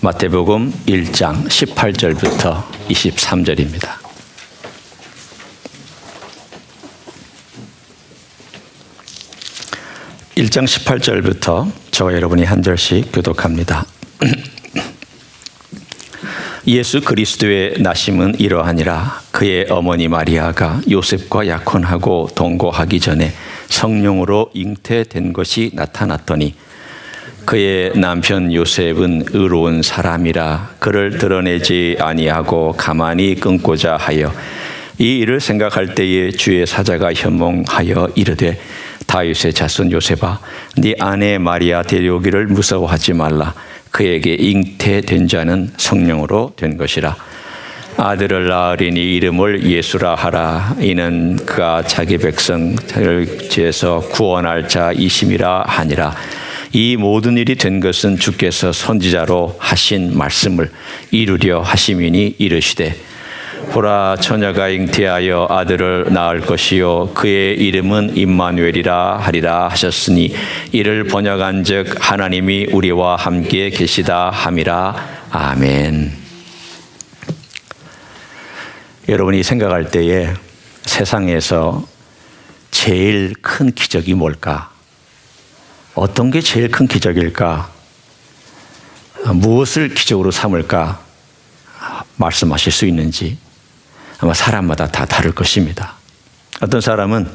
마태복음 1장 18절부터 23절입니다. (1장 18절부터) 저와 여러분이 한 절씩 교독합니다. 예수 그리스도의 나심은 이러하니라. 그의 어머니 마리아가 요셉과 약혼하고 동거하기 전에 성령으로 잉태된 것이 나타났더니 그의 남편 요셉은 의로운 사람이라 그를 드러내지 아니하고 가만히 끊고자 하여 이 일을 생각할 때에 주의 사자가 현몽하여 이르되 다윗의 자손 요셉아, 네 아내 마리아 데려오기를 무서워하지 말라. 그에게 잉태된 자는 성령으로 된 것이라. 아들을 낳으리니 이름을 예수라 하라. 이는 그가 자기 백성을 죄에서 구원할 자이심이라 하니라. 이 모든 일이 된 것은 주께서 선지자로 하신 말씀을 이루려 하심이니 이르시되 보라, 처녀가 잉태하여 아들을 낳을 것이요 그의 이름은 임마누엘이라 하리라 하셨으니 이를 번역한즉 하나님이 우리와 함께 계시다 함이라. 아멘. 여러분이 생각할 때에 세상에서 제일 큰 기적이 뭘까? 어떤 게 제일 큰 기적일까? 무엇을 기적으로 삼을까? 말씀하실 수 있는지 아마 사람마다 다 다를 것입니다. 어떤 사람은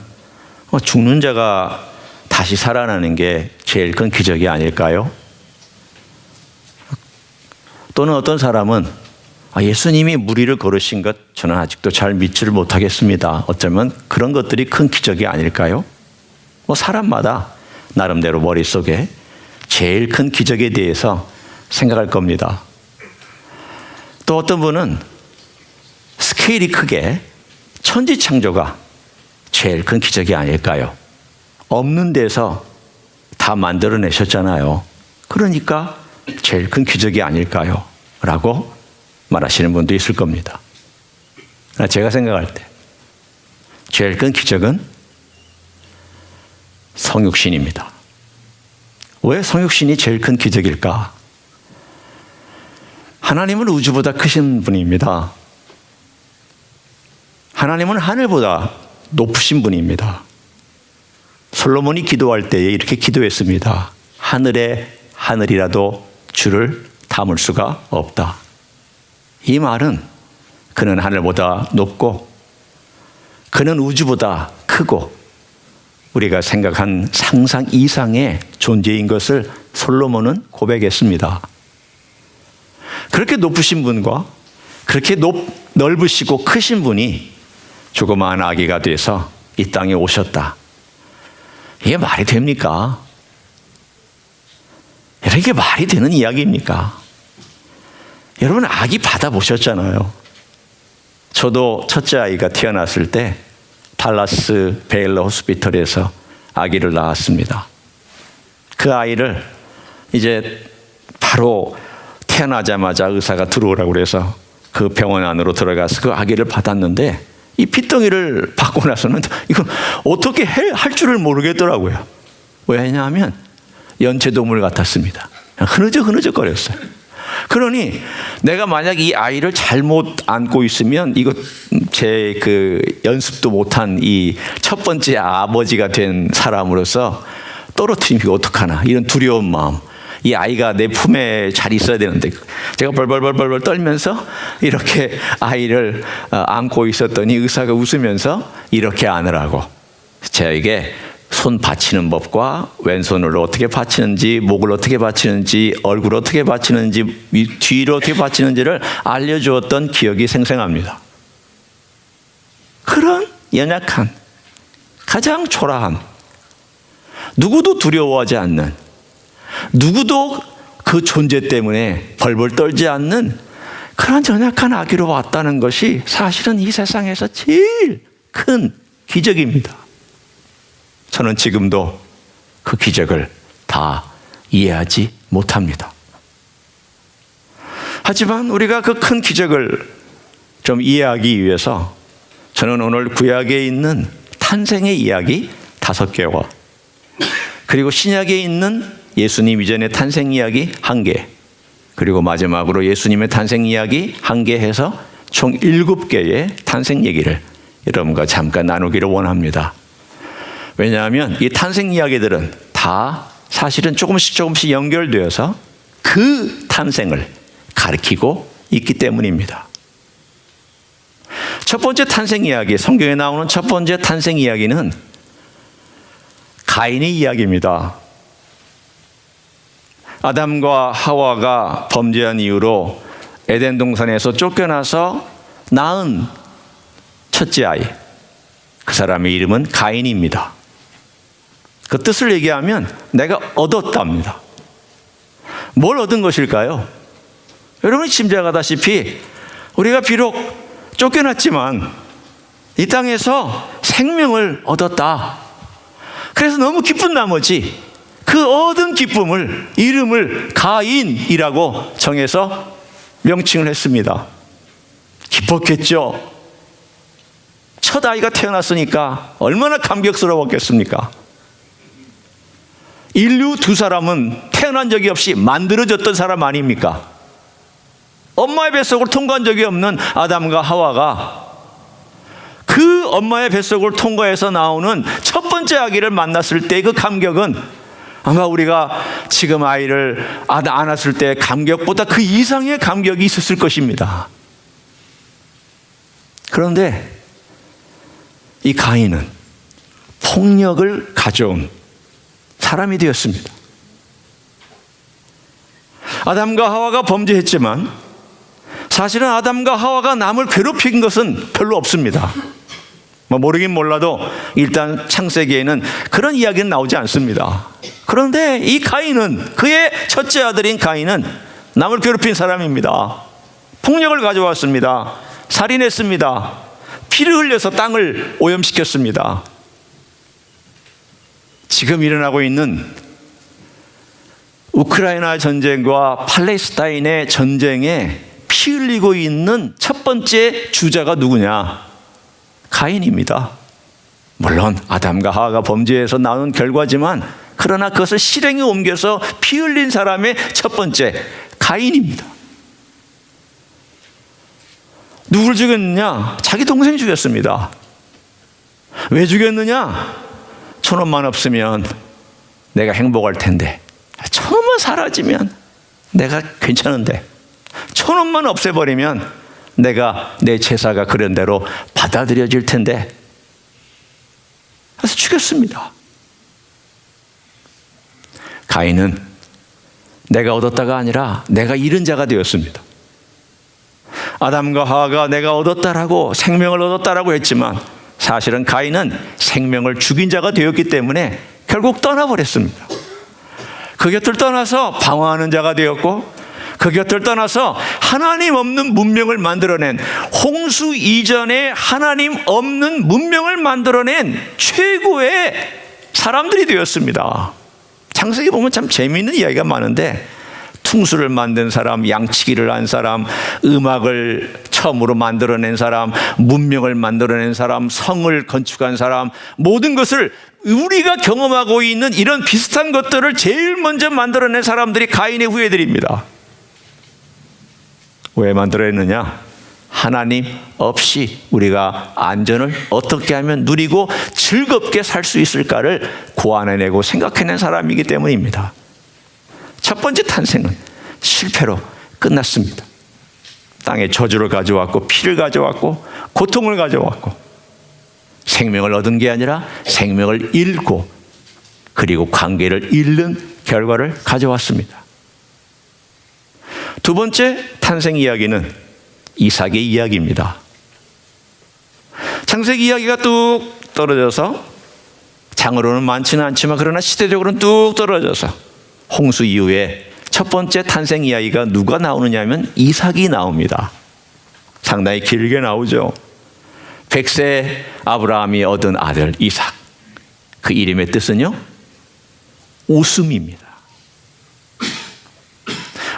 죽는 자가 다시 살아나는 게 제일 큰 기적이 아닐까요? 또는 어떤 사람은 예수님이 무리를 걸으신 것 저는 아직도 잘 믿지를 못하겠습니다. 어쩌면 그런 것들이 큰 기적이 아닐까요? 사람마다 나름대로 머릿속에 제일 큰 기적에 대해서 생각할 겁니다. 또 어떤 분은 스케일이 크게 천지창조가 제일 큰 기적이 아닐까요? 없는 데서 다 만들어내셨잖아요. 그러니까 제일 큰 기적이 아닐까요? 라고 말하시는 분도 있을 겁니다. 제가 생각할 때 제일 큰 기적은 성육신입니다. 왜 성육신이 제일 큰 기적일까? 하나님은 우주보다 크신 분입니다. 하나님은 하늘보다 높으신 분입니다. 솔로몬이 기도할 때에 이렇게 기도했습니다. 하늘에 하늘이라도 주를 담을 수가 없다. 이 말은 그는 하늘보다 높고 그는 우주보다 크고 우리가 생각한 상상 이상의 존재인 것을 솔로몬은 고백했습니다. 그렇게 높으신 분과 그렇게 넓으시고 크신 분이 조그마한 아기가 돼서 이 땅에 오셨다. 이게 말이 됩니까? 여러분, 이게 말이 되는 이야기입니까? 여러분, 아기 받아보셨잖아요. 저도 첫째 아이가 태어났을 때 달라스 베일러 호스피털에서 아기를 낳았습니다. 그 아이를 이제 바로 태어나자마자 의사가 들어오라고 그래서 그 병원 안으로 들어가서 그 아기를 받았는데 이 핏덩이를 받고 나서는 이거 어떻게 할 줄을 모르겠더라고요. 왜냐하면 연체동물 같았습니다. 흐느적거렸어요. 그러니 내가 만약 이 아이를 잘못 안고 있으면 이거 제 그 연습도 못한 이 첫 번째 아버지가 된 사람으로서 떨어뜨리면 어떡하나 이런 두려운 마음. 이 아이가 내 품에 잘 있어야 되는데 제가 벌벌 떨면서 이렇게 아이를 안고 있었더니 의사가 웃으면서 이렇게 안으라고 저에게 손 받치는 법과 왼손으로 어떻게 받치는지, 목을 어떻게 받치는지, 얼굴 어떻게 받치는지, 뒤로 어떻게 받치는지를 알려주었던 기억이 생생합니다. 그런 연약한, 가장 초라한, 누구도 두려워하지 않는, 누구도 그 존재 때문에 벌벌 떨지 않는 그런 연약한 아기로 왔다는 것이 사실은 이 세상에서 제일 큰 기적입니다. 저는 지금도 그 기적을 다 이해하지 못합니다. 하지만 우리가 그 큰 기적을 좀 이해하기 위해서 저는 오늘 구약에 있는 탄생의 이야기 5개와 그리고 신약에 있는 예수님 이전의 탄생 이야기 1개, 그리고 마지막으로 예수님의 탄생 이야기 한 개 해서 총 7개의 탄생 얘기를 여러분과 잠깐 나누기를 원합니다. 왜냐하면 이 탄생 이야기들은 다 사실은 조금씩 연결되어서 그 탄생을 가리키고 있기 때문입니다. 첫 번째 탄생 이야기, 성경에 나오는 첫 번째 탄생 이야기는 가인의 이야기입니다. 아담과 하와가 범죄한 이후로 에덴 동산에서 쫓겨나서 낳은 첫째 아이, 그 사람의 이름은 가인입니다. 그 뜻을 얘기하면 내가 얻었답니다. 뭘 얻은 것일까요? 여러분이 짐작하다시피 우리가 비록 쫓겨났지만 이 땅에서 생명을 얻었다. 그래서 너무 기쁜 나머지 그 얻은 기쁨을, 이름을 가인이라고 정해서 명칭을 했습니다. 기뻤겠죠. 첫 아이가 태어났으니까 얼마나 감격스러웠겠습니까? 인류 두 사람은 태어난 적이 없이 만들어졌던 사람 아닙니까? 엄마의 뱃속을 통과한 적이 없는 아담과 하와가 그 엄마의 뱃속을 통과해서 나오는 첫 번째 아기를 만났을 때 그 감격은 아마 우리가 지금 아이를 안았을 때 감격보다 그 이상의 감격이 있었을 것입니다. 그런데 이 가인은 폭력을 가져온 사람이 되었습니다. 아담과 하와가 범죄했지만 사실은 아담과 하와가 남을 괴롭힌 것은 별로 없습니다. 모르긴 몰라도 일단 창세기에는 그런 이야기는 나오지 않습니다. 그런데 이 가인은, 그의 첫째 아들인 가인은 남을 괴롭힌 사람입니다. 폭력을 가져왔습니다. 살인했습니다. 피를 흘려서 땅을 오염시켰습니다. 지금 일어나고 있는 우크라이나 전쟁과 팔레스타인의 전쟁에 피 흘리고 있는 첫 번째 주자가 누구냐? 가인입니다. 물론 아담과 하와가 범죄해서 나온 결과지만 그러나 그것을 실행에 옮겨서 피 흘린 사람의 첫 번째 가인입니다. 누굴 죽였느냐? 자기 동생 죽였습니다. 왜 죽였느냐? 1,000원만 없으면 내가 행복할 텐데, 1,000원만 사라지면 내가 괜찮은데, 1,000원만 없애버리면 내가 내 제사가 그런 대로 받아들여질 텐데, 그래서 죽였습니다. 가인은 내가 얻었다가 아니라 내가 잃은 자가 되었습니다. 아담과 하와가 내가 얻었다라고, 생명을 얻었다라고 했지만 사실은 가인은 생명을 죽인 자가 되었기 때문에 결국 떠나버렸습니다. 그 곁을 떠나서 방황하는 자가 되었고, 그 곁을 떠나서 하나님 없는 문명을 만들어낸, 홍수 이전에 하나님 없는 문명을 만들어낸 최고의 사람들이 되었습니다. 창세기 보면 참 재미있는 이야기가 많은데, 퉁수를 만든 사람, 양치기를 한 사람, 음악을 처음으로 만들어낸 사람, 문명을 만들어낸 사람, 성을 건축한 사람, 모든 것을 우리가 경험하고 있는 이런 비슷한 것들을 제일 먼저 만들어낸 사람들이 가인의 후예들입니다. 왜 만들어냈느냐? 하나님 없이 우리가 안전을 어떻게 하면 누리고 즐겁게 살 수 있을까를 고안해내고 생각해낸 사람이기 때문입니다. 첫 번째 탄생은 실패로 끝났습니다. 땅에 저주를 가져왔고, 피를 가져왔고, 고통을 가져왔고, 생명을 얻은 게 아니라 생명을 잃고, 그리고 관계를 잃는 결과를 가져왔습니다. 두 번째 탄생 이야기는 이삭의 이야기입니다. 창세기 이야기가 뚝 떨어져서, 장으로는 많지는 않지만 그러나 시대적으로는 뚝 떨어져서 홍수 이후에 첫 번째 탄생 이야기가 누가 나오느냐면 이삭이 나옵니다. 상당히 길게 나오죠. 100세 아브라함이 얻은 아들 이삭, 그 이름의 뜻은요, 웃음입니다.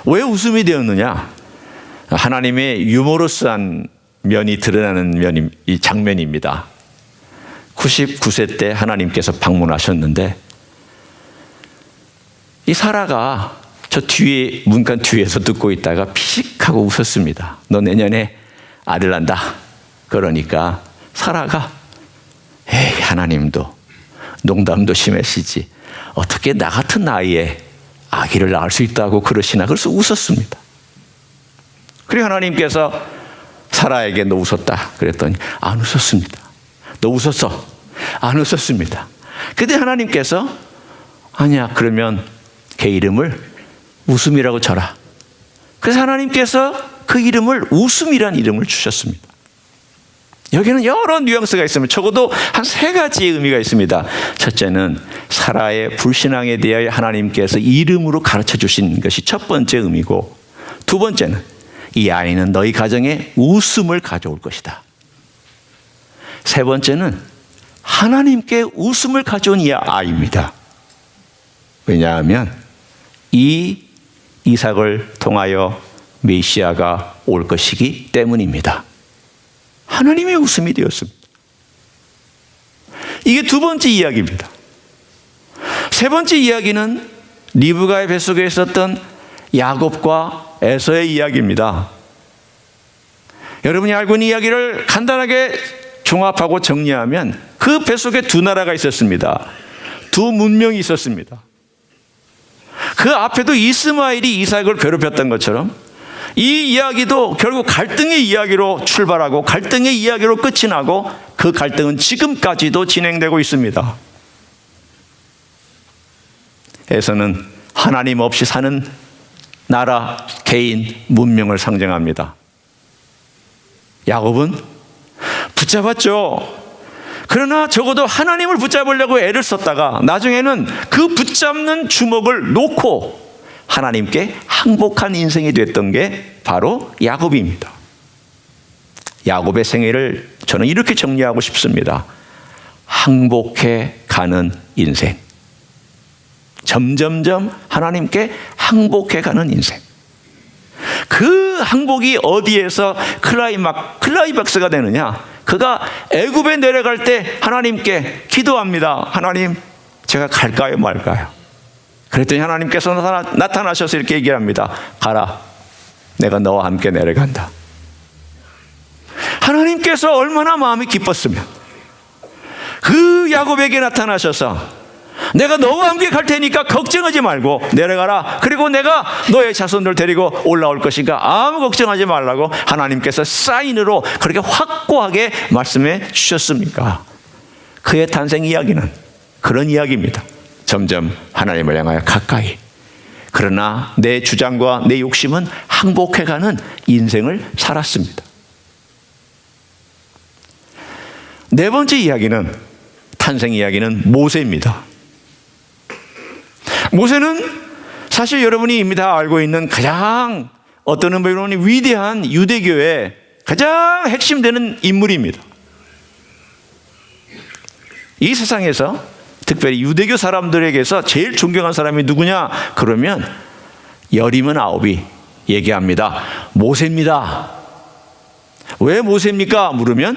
왜 웃음이 되었느냐? 하나님의 유머러스한 면이 드러나는 이 장면입니다. 99세 때 하나님께서 방문하셨는데, 이 사라가 저 뒤에 문간 뒤에서 듣고 있다가 피식하고 웃었습니다. 너 내년에 아들 난다. 그러니까 사라가 에이 하나님도 농담도 심하시지 어떻게 나 같은 나이에 아기를 낳을 수 있다고 그러시나. 그래서 웃었습니다. 그리고 하나님께서 사라에게 너 웃었다 그랬더니 안 웃었습니다. 너 웃었어? 안 웃었습니다. 그때 하나님께서 아니야 그러면 걔 이름을 웃음이라고 쳐라. 그래서 하나님께서 그 이름을 웃음이라는 이름을 주셨습니다. 여기는 여러 뉘앙스가 있습니다. 적어도 한 3가지의 의미가 있습니다. 첫째는 사라의 불신앙에 대하여 하나님께서 이름으로 가르쳐 주신 것이 첫 번째 의미고, 두 번째는 이 아이는 너희 가정에 웃음을 가져올 것이다. 세 번째는 하나님께 웃음을 가져온 이 아이입니다. 왜냐하면 이 이삭을 통하여 메시아가 올 것이기 때문입니다. 하나님의 웃음이 되었습니다. 이게 두 번째 이야기입니다. 세 번째 이야기는 리브가의 뱃속에 있었던 야곱과 에서의 이야기입니다. 여러분이 알고 있는 이야기를 간단하게 종합하고 정리하면 그 뱃속에 두 나라가 있었습니다. 두 문명이 있었습니다. 그 앞에도 이스마엘이 이삭을 괴롭혔던 것처럼 이 이야기도 결국 갈등의 이야기로 출발하고 갈등의 이야기로 끝이 나고 그 갈등은 지금까지도 진행되고 있습니다. 에서는 하나님 없이 사는 나라, 개인, 문명을 상징합니다. 야곱은 붙잡았죠. 그러나 적어도 하나님을 붙잡으려고 애를 썼다가 나중에는 그 붙잡는 주먹을 놓고 하나님께 항복한 인생이 됐던 게 바로 야곱입니다. 야곱의 생애를 저는 이렇게 정리하고 싶습니다. 항복해 가는 인생. 점점점 하나님께 항복해 가는 인생. 그 항복이 어디에서 클라이박스가 되느냐? 그가 애굽에 내려갈 때 하나님께 기도합니다. 하나님, 제가 갈까요 말까요? 그랬더니 하나님께서 나타나셔서 이렇게 얘기합니다. 가라, 내가 너와 함께 내려간다. 하나님께서 얼마나 마음이 기뻤으면 그 야곱에게 나타나셔서 내가 너와 함께 갈 테니까 걱정하지 말고 내려가라. 그리고 내가 너의 자손들 데리고 올라올 것이니까 아무 걱정하지 말라고 하나님께서 사인으로 그렇게 확고하게 말씀해 주셨습니까? 그의 탄생 이야기는 그런 이야기입니다. 점점 하나님을 향하여 가까이. 그러나 내 주장과 내 욕심은 항복해가는 인생을 살았습니다. 네 번째 이야기는, 탄생 이야기는 모세입니다. 모세는 사실 여러분이 이미 다 알고 있는 가장 어떤 의미로는 위대한 유대교의 가장 핵심되는 인물입니다. 이 세상에서 특별히 유대교 사람들에게서 제일 존경한 사람이 누구냐? 그러면 열이면 아홉이 얘기합니다. 모세입니다. 왜 모세입니까? 물으면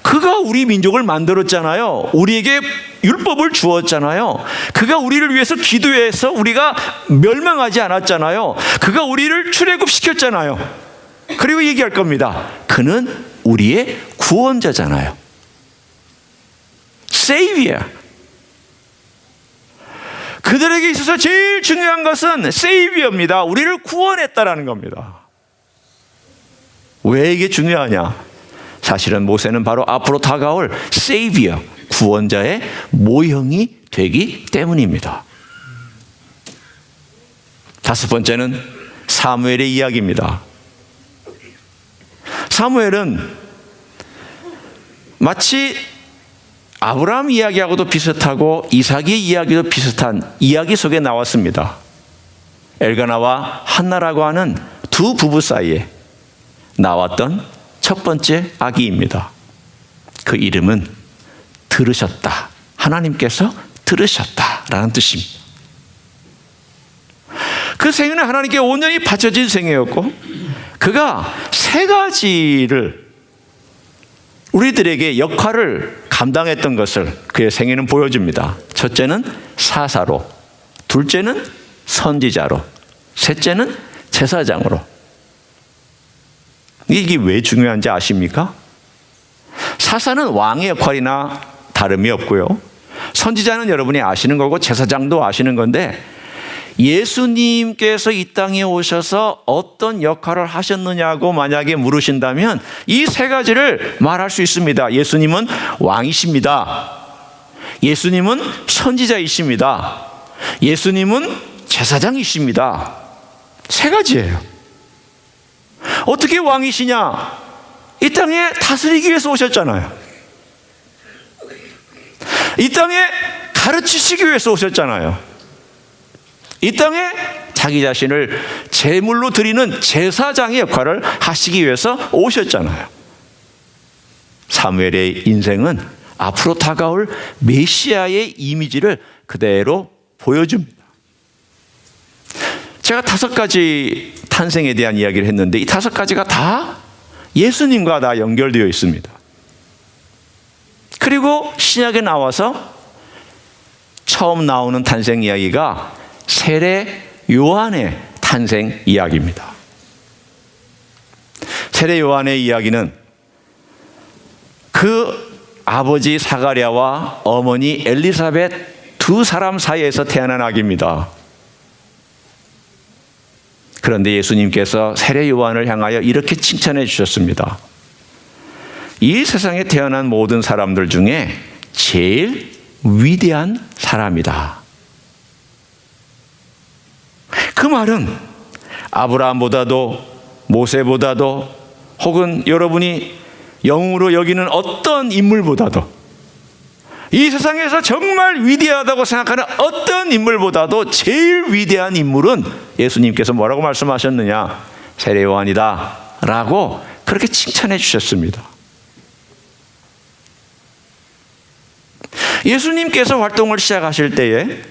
그가 우리 민족을 만들었잖아요. 우리에게 율법을 주었잖아요. 그가 우리를 위해서 기도해서 우리가 멸망하지 않았잖아요. 그가 우리를 출애굽시켰잖아요. 그리고 얘기할 겁니다. 그는 우리의 구원자잖아요. Savior. 그들에게 있어서 제일 중요한 것은 Savior입니다. 우리를 구원했다라는 겁니다. 왜 이게 중요하냐? 사실은 모세는 바로 앞으로 다가올 Savior, 구원자의 모형이 되기 때문입니다. 다섯 번째는 사무엘의 이야기입니다. 사무엘은 마치 아브라함 이야기하고도 비슷하고 이삭의 이야기도 비슷한 이야기 속에 나왔습니다. 엘가나와 한나라고 하는 두 부부 사이에 나왔던 첫 번째 아기입니다. 그 이름은 들으셨다. 하나님께서 들으셨다라는 뜻입니다. 그 생애는 하나님께 온전히 바쳐진 생애였고 그가 세 가지를 우리들에게 역할을 감당했던 것을 그의 생애는 보여줍니다. 첫째는 사사로, 둘째는 선지자로, 셋째는 제사장으로. 이게 왜 중요한지 아십니까? 사사는 왕의 역할이나 다름이 없고요. 선지자는 여러분이 아시는 거고 제사장도 아시는 건데, 예수님께서 이 땅에 오셔서 어떤 역할을 하셨느냐고 만약에 물으신다면 이 세 가지를 말할 수 있습니다. 예수님은 왕이십니다. 예수님은 선지자이십니다. 예수님은 제사장이십니다. 세 가지예요. 어떻게 왕이시냐? 이 땅에 다스리기 위해서 오셨잖아요. 이 땅에 가르치시기 위해서 오셨잖아요. 이 땅에 자기 자신을 제물로 드리는 제사장의 역할을 하시기 위해서 오셨잖아요. 사무엘의 인생은 앞으로 다가올 메시아의 이미지를 그대로 보여줍니다. 제가 5가지 탄생에 대한 이야기를 했는데 이 5가지가 다 예수님과 다 연결되어 있습니다. 그리고 신약에 나와서 처음 나오는 탄생 이야기가 세례 요한의 탄생 이야기입니다. 세례 요한의 이야기는 그 아버지 사가랴와 어머니 엘리사벳 두 사람 사이에서 태어난 아기입니다. 그런데 예수님께서 세례 요한을 향하여 이렇게 칭찬해 주셨습니다. 이 세상에 태어난 모든 사람들 중에 제일 위대한 사람이다. 그 말은 아브라함보다도 모세보다도 혹은 여러분이 영웅으로 여기는 어떤 인물보다도 이 세상에서 정말 위대하다고 생각하는 어떤 인물보다도 제일 위대한 인물은 예수님께서 뭐라고 말씀하셨느냐? 세례 요한이다 라고 그렇게 칭찬해 주셨습니다. 예수님께서 활동을 시작하실 때에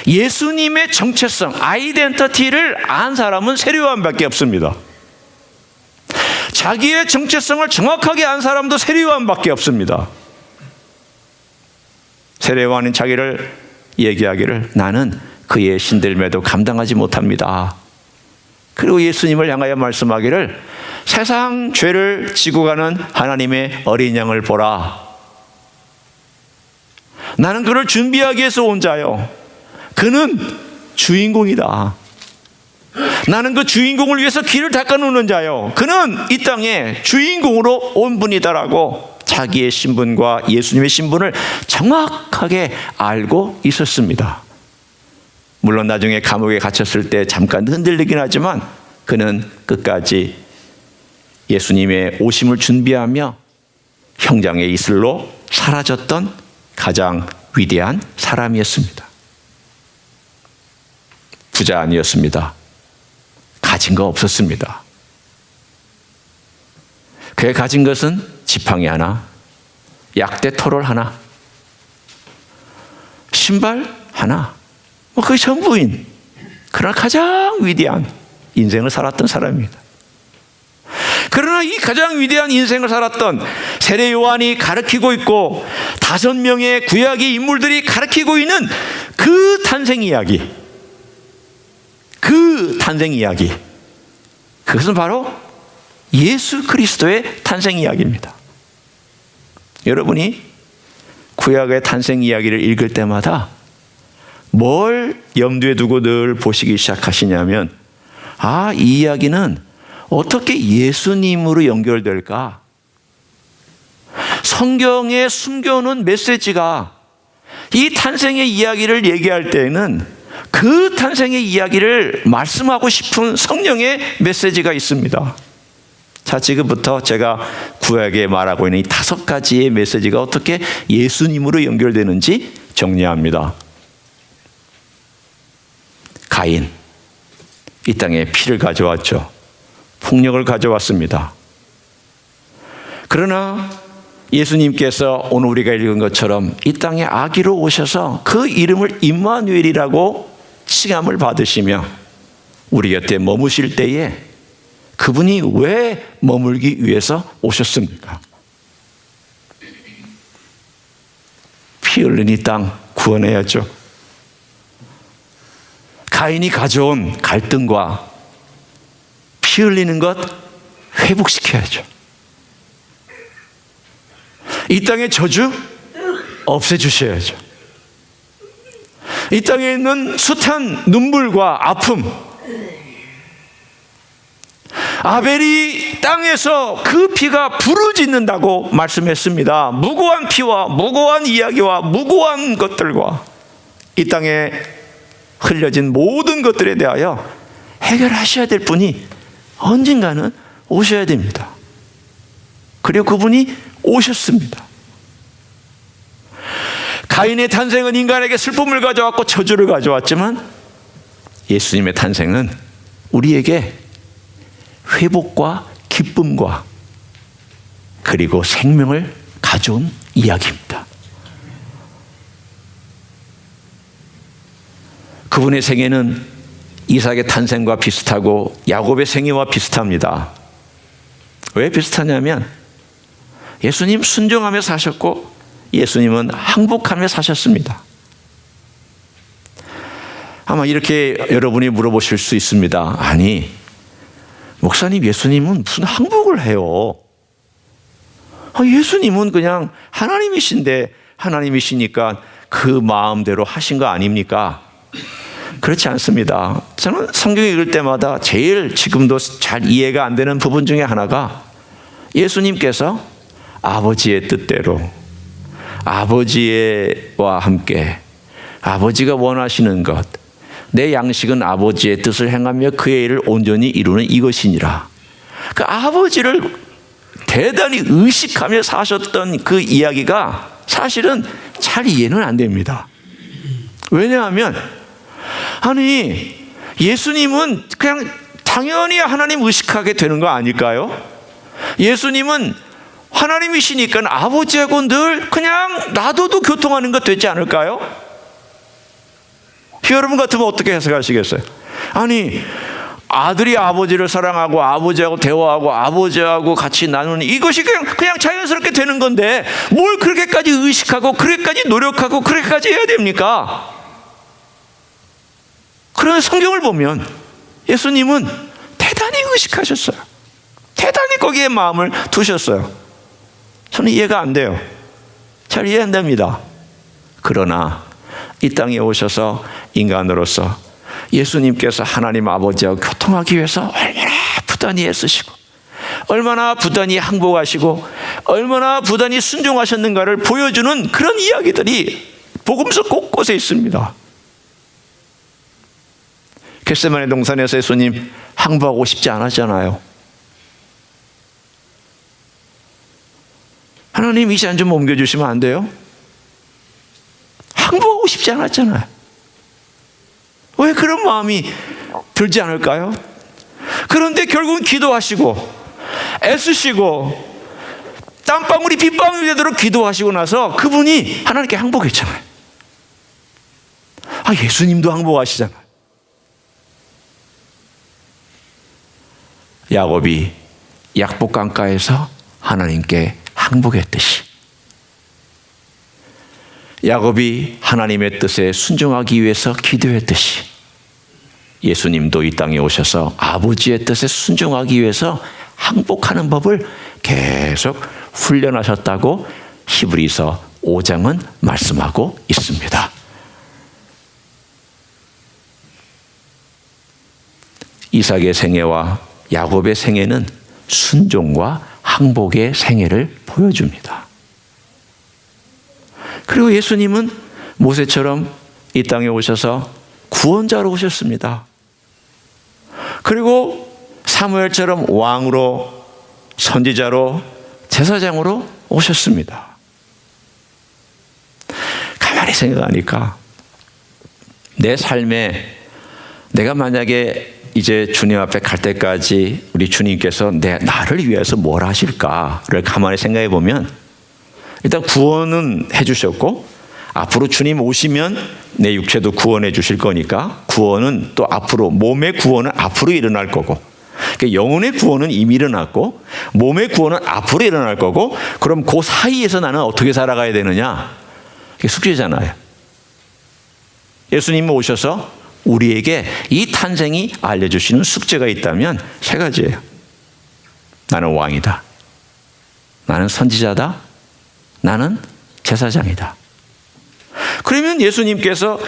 예수님의 정체성, 아이덴티티를 안 사람은 세례 요한밖에 없습니다. 자기의 정체성을 정확하게 안 사람도 세례 요한밖에 없습니다. 세례 요한은 자기를 얘기하기를 나는 그의 신들매도 감당하지 못합니다. 그리고 예수님을 향하여 말씀하기를 세상 죄를 지고 가는 하나님의 어린 양을 보라. 나는 그를 준비하기 위해서 온 자요. 그는 주인공이다. 나는 그 주인공을 위해서 길을 닦아놓는 자요. 그는 이 땅에 주인공으로 온 분이다라고 자기의 신분과 예수님의 신분을 정확하게 알고 있었습니다. 물론 나중에 감옥에 갇혔을 때 잠깐 흔들리긴 하지만 그는 끝까지 예수님의 오심을 준비하며 형장의 이슬로 사라졌던 가장 위대한 사람이었습니다. 부자 아니었습니다. 가진 거 없었습니다. 그의 가진 것은 지팡이 하나, 약대 토롤 하나, 신발 하나, 그게 전부인 그러나 가장 위대한 인생을 살았던 사람입니다. 그러나 이 가장 위대한 인생을 살았던 세례 요한이 가르치고 있고 5명의 구약의 인물들이 가르치고 있는 그 탄생 이야기, 그것은 바로 예수 그리스도의 탄생 이야기입니다. 여러분이 구약의 탄생 이야기를 읽을 때마다 뭘 염두에 두고 늘 보시기 시작하시냐면 이 이야기는 어떻게 예수님으로 연결될까? 성경에 숨겨놓은 메시지가 이 탄생의 이야기를 얘기할 때에는 그 탄생의 이야기를 말씀하고 싶은 성령의 메시지가 있습니다. 자, 지금부터 제가 구약에 말하고 있는 이 5가지의 메시지가 어떻게 예수님으로 연결되는지 정리합니다. 가인, 이 땅에 피를 가져왔죠. 폭력을 가져왔습니다. 그러나 예수님께서 오늘 우리가 읽은 것처럼 이 땅에 아기로 오셔서 그 이름을 임마누엘이라고 칭함을 받으시며 우리 곁에 머무실 때에 그분이 왜 머물기 위해서 오셨습니까? 피 흘린 이 땅 구원해야죠. 가인이 가져온 갈등과 피 흘리는 것 회복시켜야죠. 이 땅의 저주 없애주셔야죠. 이 땅에 있는 숱한 눈물과 아픔, 아벨이 땅에서 그 피가 부르짖는다고 말씀했습니다. 무고한 피와 무고한 이야기와 무고한 것들과 이 땅에 흘려진 모든 것들에 대하여 해결하셔야 될 분이 언젠가는 오셔야 됩니다. 그리고 그분이 오셨습니다. 가인의 탄생은 인간에게 슬픔을 가져왔고 저주를 가져왔지만 예수님의 탄생은 우리에게 회복과 기쁨과 그리고 생명을 가져온 이야기입니다. 그분의 생애는 이삭의 탄생과 비슷하고 야곱의 생애와 비슷합니다. 왜 비슷하냐면 예수님 순종하며 사셨고 예수님은 항복하며 사셨습니다. 아마 이렇게 여러분이 물어보실 수 있습니다. 아니, 목사님, 예수님은 무슨 항복을 해요? 예수님은 그냥 하나님이신데 하나님이시니까 그 마음대로 하신 거 아닙니까? 그렇지 않습니다. 저는 성경 읽을 때마다 제일 지금도 잘 이해가 안 되는 부분 중에 하나가 예수님께서 아버지의 뜻대로 아버지와 함께 아버지가 원하시는 것, 내 양식은 아버지의 뜻을 행하며 그의 일을 온전히 이루는 이것이니라. 그 아버지를 대단히 의식하며 사셨던 그 이야기가 사실은 잘 이해는 안 됩니다. 왜냐하면 아니, 예수님은 그냥 당연히 하나님 의식하게 되는 거 아닐까요? 예수님은 하나님이시니까 아버지하고 늘 그냥 놔둬도 교통하는 것 되지 않을까요? 여러분 같으면 어떻게 해석하시겠어요? 아니, 아들이 아버지를 사랑하고 아버지하고 대화하고 아버지하고 같이 나누는 이것이 그냥 자연스럽게 되는 건데 뭘 그렇게까지 의식하고 그렇게까지 노력하고 그렇게까지 해야 됩니까? 그런 성경을 보면 예수님은 대단히 의식하셨어요. 대단히 거기에 마음을 두셨어요. 저는 이해가 안 돼요. 잘 이해 안 됩니다. 그러나 이 땅에 오셔서 인간으로서 예수님께서 하나님 아버지와 교통하기 위해서 얼마나 부단히 애쓰시고 얼마나 부단히 항복하시고 얼마나 부단히 순종하셨는가를 보여주는 그런 이야기들이 복음서 곳곳에 있습니다. 겟세마네 동산에서 예수님 항복하고 싶지 않았잖아요. 하나님, 이 잔 좀 옮겨주시면 안 돼요? 항복하고 싶지 않았잖아요. 왜 그런 마음이 들지 않을까요? 그런데 결국은 기도하시고 애쓰시고 땀방울이 빗방울이 되도록 기도하시고 나서 그분이 하나님께 항복했잖아요. 예수님도 항복하시잖아요. 야곱이 약복강가에서 하나님께 항복했듯이 야곱이 하나님의 뜻에 순종하기 위해서 기도했듯이 예수님도 이 땅에 오셔서 아버지의 뜻에 순종하기 위해서 항복하는 법을 계속 훈련하셨다고 히브리서 5장은 말씀하고 있습니다. 이삭의 생애와 야곱의 생애는 순종과 항복의 생애를 보여줍니다. 그리고 예수님은 모세처럼 이 땅에 오셔서 구원자로 오셨습니다. 그리고 사무엘처럼 왕으로, 선지자로, 제사장으로 오셨습니다. 가만히 생각하니까 내 삶에 내가 만약에 이제 주님 앞에 갈 때까지 우리 주님께서 나를 위해서 뭘 하실까를 가만히 생각해 보면 일단 구원은 해주셨고 앞으로 주님 오시면 내 육체도 구원해 주실 거니까 구원은 또 앞으로 몸의 구원은 앞으로 일어날 거고 그러니까 영혼의 구원은 이미 일어났고 몸의 구원은 앞으로 일어날 거고 그럼 그 사이에서 나는 어떻게 살아가야 되느냐? 그게 숙제잖아요. 예수님이 오셔서 우리에게 이 탄생이 알려주시는 숙제가 있다면 세 가지예요. 나는 왕이다. 나는 선지자다. 나는 제사장이다. 그러면 예수님께서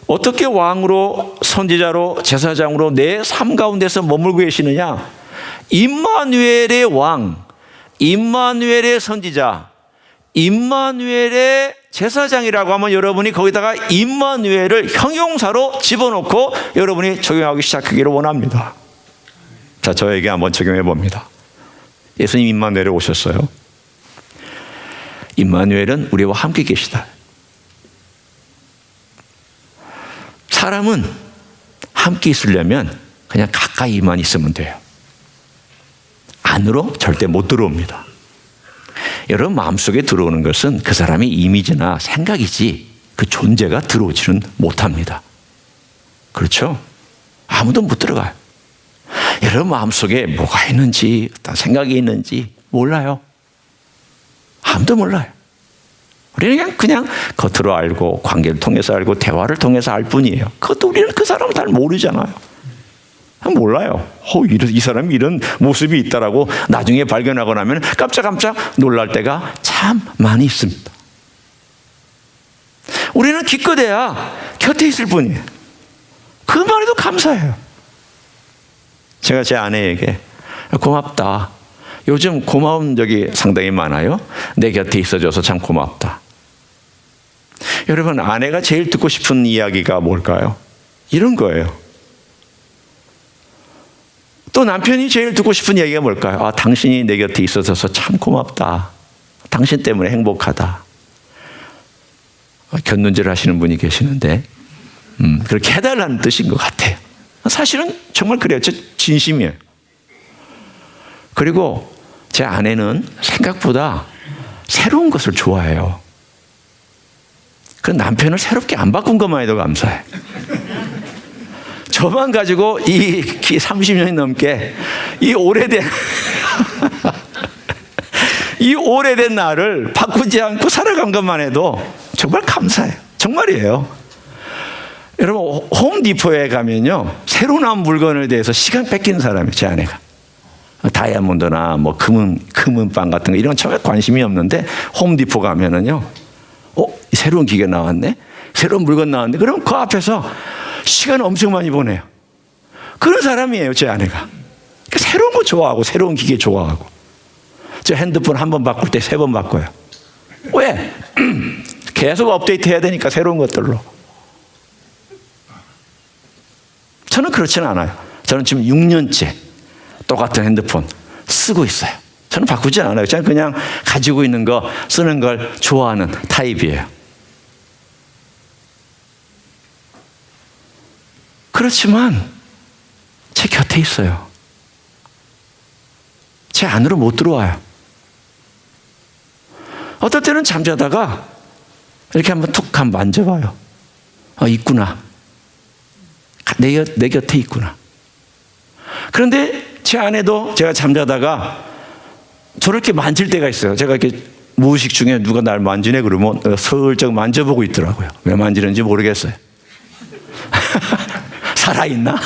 어떻게 왕으로, 선지자로, 제사장으로 내 삶 가운데서 머물고 계시느냐? 임마누엘의 왕, 임마누엘의 선지자, 임마누엘의 제사장이라고 하면 여러분이 거기다가 임마누엘을 형용사로 집어넣고 여러분이 적용하기 시작하기를 원합니다. 자, 저에게 한번 적용해 봅니다. 예수님 임마누엘에 오셨어요. 임마누엘은 우리와 함께 계시다. 사람은 함께 있으려면 그냥 가까이만 있으면 돼요. 안으로 절대 못 들어옵니다. 여러분 마음속에 들어오는 것은 그 사람의 이미지나 생각이지 그 존재가 들어오지는 못합니다. 그렇죠? 아무도 못 들어가요. 여러분 마음속에 뭐가 있는지, 어떤 생각이 있는지 몰라요. 아무도 몰라요. 우리는 그냥 겉으로 알고 관계를 통해서 알고 대화를 통해서 알 뿐이에요. 그것도 우리는 그 사람을 잘 모르잖아요. 몰라요. 이 사람이 이런 모습이 있다라고 나중에 발견하고 나면 깜짝깜짝 놀랄 때가 참 많이 있습니다. 우리는 기껏해야 곁에 있을 뿐이에요. 그만 해도 감사해요. 제가 제 아내에게 고맙다. 요즘 고마운 적이 상당히 많아요. 내 곁에 있어줘서 참 고맙다. 여러분, 아내가 제일 듣고 싶은 이야기가 뭘까요? 이런 거예요. 또 남편이 제일 듣고 싶은 이야기가 뭘까요? 아, 당신이 내 곁에 있어줘서 참 고맙다. 당신 때문에 행복하다. 곁눈질 하시는 분이 계시는데 그렇게 해달라는 뜻인 것 같아요. 사실은 정말 그래요. 진심이에요. 그리고 제 아내는 생각보다 새로운 것을 좋아해요. 그 남편을 새롭게 안 바꾼 것만 해도 감사해. 저만 가지고 이 30년이 넘게 이 오래된 나를 바꾸지 않고 살아간 것만 해도 정말 감사해요. 정말이에요. 여러분, 홈디포에 가면요, 새로 나온 물건에 대해서 시간 뺏기는 사람이에요. 제 아내가. 다이아몬드나 뭐 금은빵 같은 거 이런 건 전혀 관심이 없는데 홈디포 가면은요, 새로운 기계 나왔네, 새로운 물건 나왔네. 그럼 그 앞에서 시간 엄청 많이 보내요. 그런 사람이에요, 제 아내가. 새로운 거 좋아하고 새로운 기계 좋아하고. 저 핸드폰 한 번 바꿀 때 3번 바꿔요. 왜? 계속 업데이트 해야 되니까 새로운 것들로. 저는 그렇지는 않아요. 저는 지금 6년째 똑같은 핸드폰 쓰고 있어요. 저는 바꾸지 않아요. 저는 그냥 가지고 있는 거 쓰는 걸 좋아하는 타입이에요. 그렇지만 제 곁에 있어요. 제 안으로 못 들어와요. 어떨 때는 잠자다가 이렇게 한번 툭 한번 만져봐요. 있구나. 내 곁에 있구나. 그런데 제 아내도 제가 잠자다가 저렇게 만질 때가 있어요. 제가 이렇게 무의식 중에 누가 날 만지네 그러면 슬쩍 만져보고 있더라고요. 왜 만지는지 모르겠어요. 살아있나?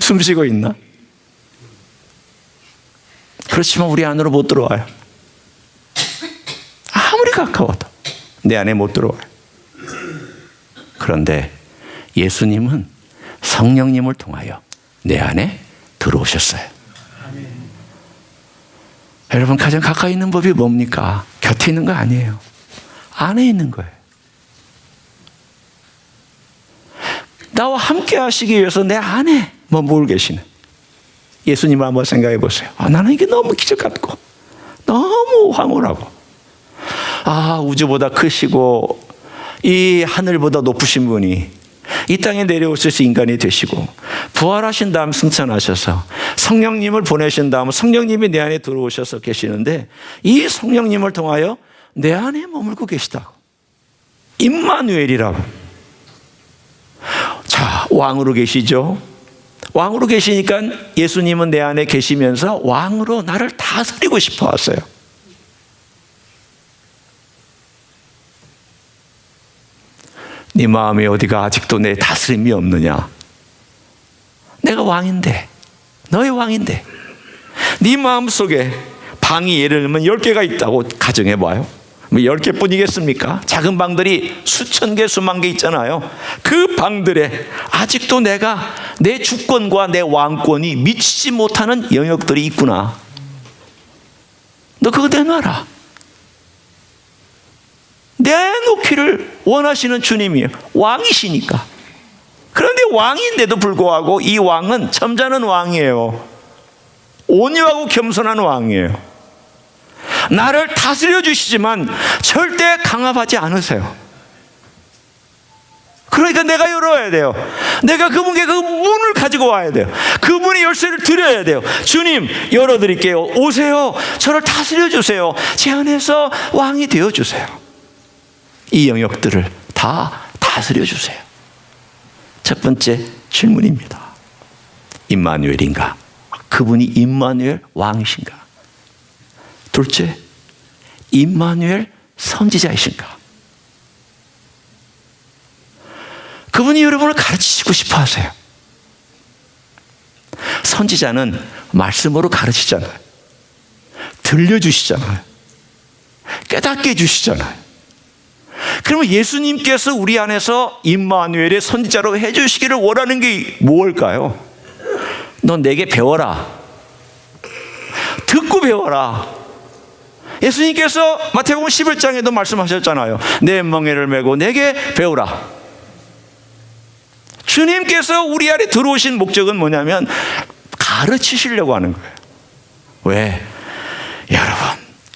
숨쉬고 있나? 그렇지만 우리 안으로 못 들어와요. 아무리 가까워도 내 안에 못 들어와요. 그런데 예수님은 성령님을 통하여 내 안에 들어오셨어요. 여러분, 가장 가까이 있는 법이 뭡니까? 곁에 있는 거 아니에요. 안에 있는 거예요. 나와 함께 하시기 위해서 내 안에 머물고 계시는 예수님을 한번 생각해 보세요. 나는 이게 너무 기적 같고 너무 황홀하고, 우주보다 크시고 이 하늘보다 높으신 분이 이 땅에 내려오셔서 인간이 되시고 부활하신 다음 승천하셔서 성령님을 보내신 다음 성령님이 내 안에 들어오셔서 계시는데, 이 성령님을 통하여 내 안에 머물고 계시다고. 임마누엘이라고. 자, 왕으로 계시죠. 왕으로 계시니까 예수님은 내 안에 계시면서 왕으로 나를 다스리고 싶어 하세요. 네 마음에 어디가 아직도 내 다스림이 없느냐? 내가 왕인데, 너의 왕인데, 네 마음속에 방이 예를 들면 10개가 있다고 가정해봐요. 뭐 10개뿐이겠습니까? 작은 방들이 수천 개, 수만 개 있잖아요. 그 방들에 아직도 내가 내 주권과 내 왕권이 미치지 못하는 영역들이 있구나. 너 그거 내놔라. 내놓기를 원하시는 주님이에요. 왕이시니까. 그런데 왕인데도 불구하고 이 왕은 점잖은 왕이에요. 온유하고 겸손한 왕이에요. 나를 다스려 주시지만 절대 강압하지 않으세요. 그러니까 내가 열어야 돼요. 내가 그분께 그 문을 가지고 와야 돼요. 그분의 열쇠를 드려야 돼요. 주님, 열어드릴게요. 오세요. 저를 다스려 주세요. 제 안에서 왕이 되어 주세요. 이 영역들을 다 다스려 주세요. 첫 번째 질문입니다. 임마누엘인가? 그분이 임마누엘 왕이신가? 둘째, 임마누엘 선지자이신가? 그분이 여러분을 가르치시고 싶어 하세요. 선지자는 말씀으로 가르치잖아요. 들려주시잖아요. 깨닫게 해주시잖아요. 그러면 예수님께서 우리 안에서 임마누엘의 선지자로 해주시기를 원하는 게 뭘까요? 넌 내게 배워라. 듣고 배워라. 예수님께서 마태복음 11장에도 말씀하셨잖아요. 내 멍에를 메고 내게 배우라. 주님께서 우리 안에 들어오신 목적은 뭐냐면 가르치시려고 하는 거예요. 왜? 여러분,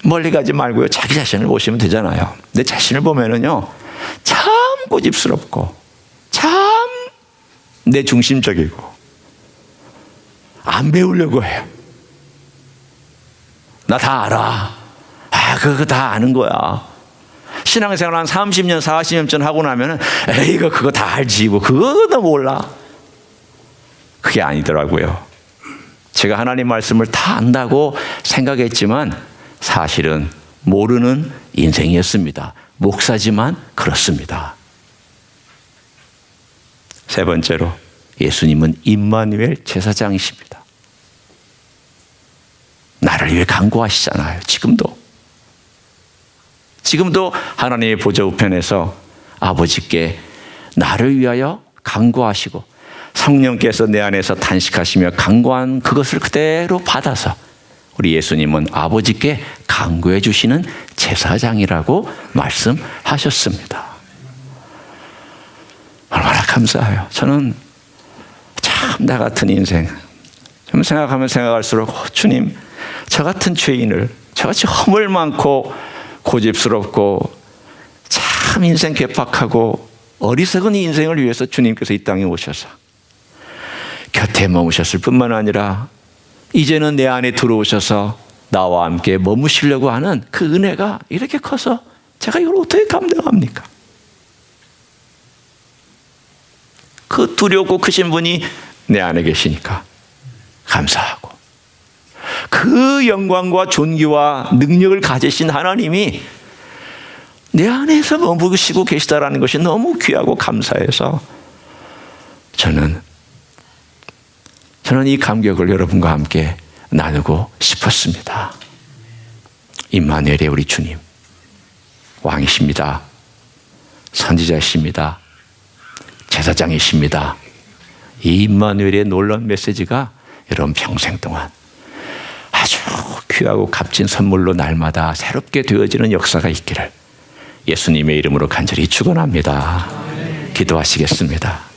멀리 가지 말고요. 자기 자신을 보시면 되잖아요. 내 자신을 보면은요, 참 고집스럽고, 참 내 중심적이고, 안 배우려고 해요. 나 다 알아. 그거 다 아는 거야. 신앙생활 한 30년, 40년 전 하고 나면은, 에이, 그거 다 알지. 뭐, 그거 다 몰라. 그게 아니더라고요. 제가 하나님 말씀을 다 안다고 생각했지만, 사실은 모르는 인생이었습니다. 목사지만 그렇습니다. 세 번째로, 예수님은 임마누엘 제사장이십니다. 나를 위해 간구하시잖아요. 지금도 하나님의 보좌 우편에서 아버지께 나를 위하여 간구하시고 성령께서 내 안에서 탄식하시며 간구한 그것을 그대로 받아서 우리 예수님은 아버지께 간구해 주시는 제사장이라고 말씀하셨습니다. 얼마나 감사해요. 저는 참 나 같은 인생 좀 생각하면 생각할수록 주님, 저 같은 죄인을, 저같이 허물 많고 고집스럽고 참 인생 괴팍하고 어리석은 인생을 위해서 주님께서 이 땅에 오셔서 곁에 머무셨을 뿐만 아니라 이제는 내 안에 들어오셔서 나와 함께 머무시려고 하는 그 은혜가 이렇게 커서 제가 이걸 어떻게 감당합니까? 그 두렵고 크신 분이 내 안에 계시니까 감사하고, 그 영광과 존귀와 능력을 가지신 하나님이 내 안에서 머무시고 계시다라는 것이 너무 귀하고 감사해서 저는 이 감격을 여러분과 함께 나누고 싶었습니다. 임마누엘의 우리 주님, 왕이십니다. 선지자이십니다. 제사장이십니다. 이 임마누엘의 놀라운 메시지가 여러분 평생 동안 아주 귀하고 값진 선물로 날마다 새롭게 되어지는 역사가 있기를 예수님의 이름으로 간절히 축원합니다. 기도하시겠습니다.